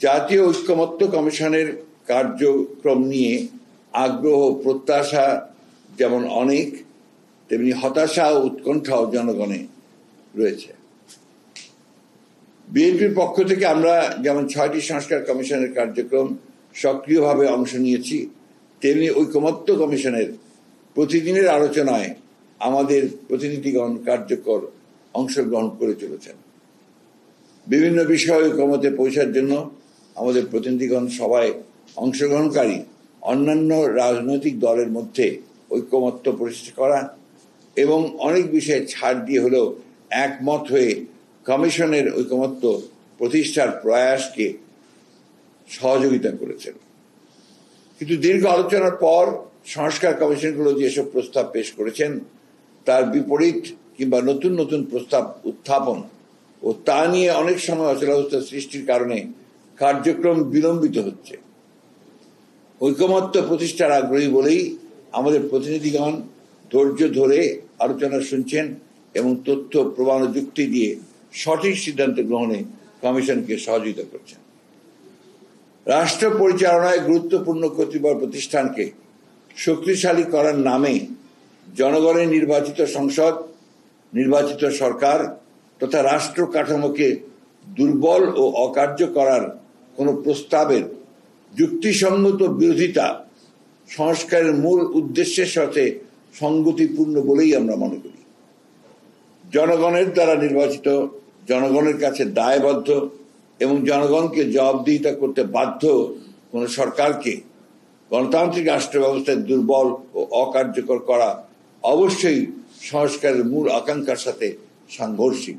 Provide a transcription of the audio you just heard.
জাতীয় ঐক্যমত্য কমিশনের কার্যক্রম নিয়ে আগ্রহ প্রত্যাশা যেমন অনেক, তেমনি হতাশা ও উৎকণ্ঠাও জনগণে রয়েছে। বিএনপির পক্ষ থেকে আমরা যেমন 6টি সংস্কার কমিশনের কার্যক্রম সক্রিয়ভাবে অংশ নিয়েছি, তেমনি ঐকমত্য কমিশনের প্রতিদিনের আলোচনায় আমাদের প্রতিনিধিগণ কার্যকর অংশগ্রহণ করে চলেছেন। বিভিন্ন বিষয়ে ঐকমত্যে পৌঁছার জন্য আমাদের প্রতিনিধিগণ সভায় অংশগ্রহণকারী অন্যান্য রাজনৈতিক দলের মধ্যে ঐকমত্য প্রতিষ্ঠা করা এবং অনেক বিষয়ে ছাড় দিয়ে হলেও একমত হয়ে কমিশনের ঐকমত্য প্রতিষ্ঠার প্রয়াসকে সহযোগিতা করেছেন। কিন্তু দীর্ঘ আলোচনার পর সংস্কার কমিশনগুলো যেসব প্রস্তাব পেশ করেছেন তার বিপরীত কিংবা নতুন নতুন প্রস্তাব উত্থাপন ও তা নিয়ে অনেক সময় অচলাবস্থা সৃষ্টির কারণে কার্যক্রম বিলম্বিত হচ্ছে। ঐকমত্য প্রতিষ্ঠার আগ্রহী বলেই আমাদের প্রতিনিধিগণ ধৈর্য ধরে আলোচনা শুনছেন এবং তথ্য প্রমাণ ও যুক্তি দিয়ে সঠিক সিদ্ধান্ত গ্রহণে কমিশনকে সহযোগিতা করছেন। রাষ্ট্র পরিচালনায় গুরুত্বপূর্ণ কর্তৃপক্ষ প্রতিষ্ঠানকে শক্তিশালী করার নামে জনগণের নির্বাচিত সংসদ, নির্বাচিত সরকার তথা রাষ্ট্র কাঠামোকে দুর্বল ও অকার্য করার কোনো প্রস্তাবের যুক্তিসঙ্গত বিরোধিতা সংস্কারের মূল উদ্দেশ্যের সাথে সঙ্গতিপূর্ণ বলেই আমরা মনে করি। জনগণের দ্বারা নির্বাচিত, জনগণের কাছে দায়বদ্ধ এবং জনগণকে জবাবদিহিতা করতে বাধ্য কোন সরকারকে গণতান্ত্রিক রাষ্ট্র ব্যবস্থায় দুর্বল ও অকার্যকর করা অবশ্যই সংস্কারের মূল আকাঙ্ক্ষার সাথে সাংঘর্ষিক।